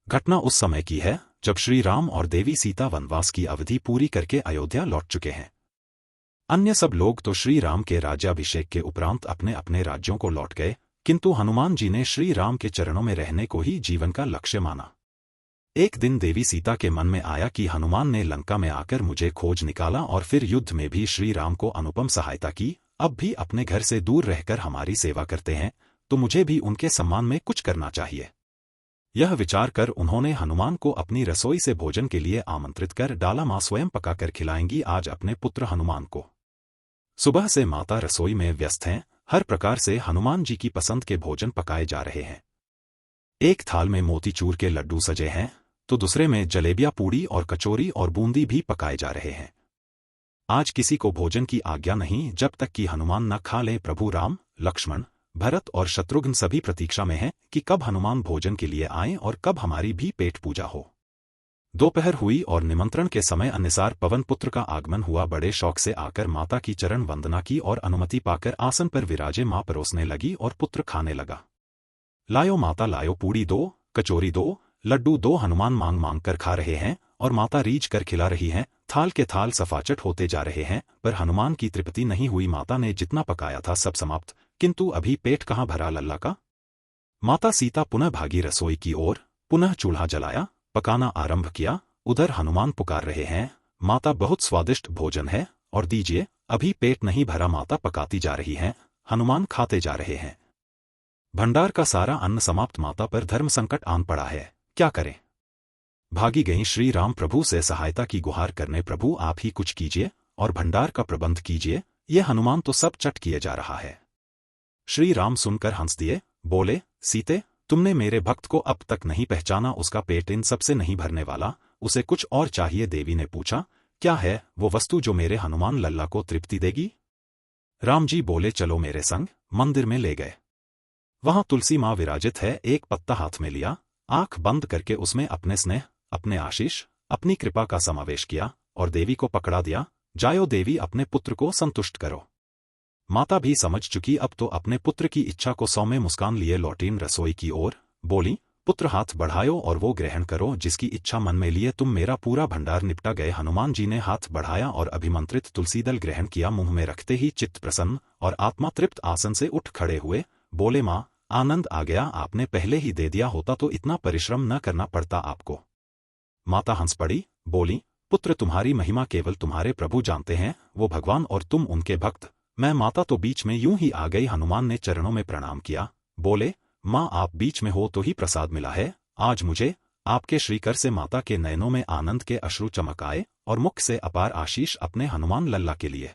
घटना उस समय की है जब श्री राम और देवी सीता वनवास की अवधि पूरी करके अयोध्या लौट चुके हैं। अन्य सब लोग तो श्री राम के राज्याभिषेक के उपरांत अपने अपने राज्यों को लौट गए, किंतु हनुमान जी ने श्री राम के चरणों में रहने को ही जीवन का लक्ष्य माना। एक दिन देवी सीता के मन में आया कि हनुमान ने लंका में आकर मुझे खोज निकाला और फिर युद्ध में भी श्री राम को अनुपम सहायता की, अब भी अपने घर से दूर रहकर हमारी सेवा करते हैं, तो मुझे भी उनके सम्मान में कुछ करना चाहिए। यह विचार कर उन्होंने हनुमान को अपनी रसोई से भोजन के लिए आमंत्रित कर डाला। माँ स्वयं पकाकर खिलाएंगी आज अपने पुत्र हनुमान को। सुबह से माता रसोई में व्यस्त हैं, हर प्रकार से हनुमान जी की पसंद के भोजन पकाए जा रहे हैं। एक थाल में मोतीचूर के लड्डू सजे हैं, तो दूसरे में जलेबियां, पूड़ी और कचौरी और बूंदी भी पकाए जा रहे हैं। आज किसी को भोजन की आज्ञा नहीं जब तक कि हनुमान न खा ले। प्रभु राम, लक्ष्मण, भरत और शत्रुघ्न सभी प्रतीक्षा में हैं कि कब हनुमान भोजन के लिए आएं और कब हमारी भी पेट पूजा हो। दोपहर हुई और निमंत्रण के समय अनुसार पवन पुत्र का आगमन हुआ। बड़े शौक से आकर माता की चरण वंदना की और अनुमति पाकर आसन पर विराजे मां परोसने लगी और पुत्र खाने लगा। लायो माता लायो, पूड़ी दो, कचौरी दो, लड्डू दो। हनुमान मांग मांग कर खा रहे हैं और माता रीझ कर खिला रही हैं। थाल के थाल सफाचट होते जा रहे हैं, पर हनुमान की तृप्ति नहीं हुई। माता ने जितना पकाया था सब समाप्त, किंतु अभी पेट कहाँ भरा लल्ला का। माता सीता पुनः भागी रसोई की ओर, पुनः चूल्हा जलाया, पकाना आरंभ किया। उधर हनुमान पुकार रहे हैं, माता बहुत स्वादिष्ट भोजन है और दीजिए, अभी पेट नहीं भरा। माता पकाती जा रही हैं, हनुमान खाते जा रहे हैं। भंडार का सारा अन्न समाप्त। माता पर धर्म संकट आन पड़ा है, क्या करें। भागी गईं श्री राम प्रभु से सहायता की गुहार करने। प्रभु आप ही कुछ कीजिए और भंडार का प्रबंध कीजिए, ये हनुमान तो सब चट किए जा रहा है। श्री राम सुनकर हंस दिए, बोले, सीते, तुमने मेरे भक्त को अब तक नहीं पहचाना। उसका पेट इन सबसे नहीं भरने वाला, उसे कुछ और चाहिए। देवी ने पूछा, क्या है वो वस्तु जो मेरे हनुमान लल्ला को तृप्ति देगी। राम जी बोले, चलो मेरे संग। मंदिर में ले गए। वहां तुलसी माँ विराजित है। एक पत्ता हाथ में लिया, आंख बंद करके उसमें अपने स्नेह, अपने आशीष, अपनी कृपा का समावेश किया और देवी को पकड़ा दिया। जायो देवी, अपने पुत्र को संतुष्ट करो। माता भी समझ चुकी, अब तो अपने पुत्र की इच्छा को सौम्य मुस्कान लिए लौटीं रसोई की ओर। बोली, पुत्र हाथ बढ़ायो और वो ग्रहण करो जिसकी इच्छा मन में लिए तुम। मेरा पूरा भंडार निपटा गए। हनुमान जी ने हाथ बढ़ाया और अभिमंत्रित तुलसी दल ग्रहण किया। मुंह में रखते ही चित्त प्रसन्न और आत्मा तृप्त आसन से उठ खड़े हुए। बोले, माँ, आनंद आ गया। आपने पहले ही दे दिया होता तो इतना परिश्रम न करना पड़ता आपको। माता हंस पड़ी, बोली, पुत्र तुम्हारी महिमा केवल तुम्हारे प्रभु जानते हैं, वो भगवान और तुम उनके भक्त। मैं माता तो बीच में यूं ही आ गई। हनुमान ने चरणों में प्रणाम किया, बोले, माँ आप बीच में हो तो ही प्रसाद मिला है आज मुझे। आपके श्रीकर से माता के नयनों में आनंद के अश्रु चमक आए और मुख से अपार आशीष अपने हनुमान लल्ला के लिए।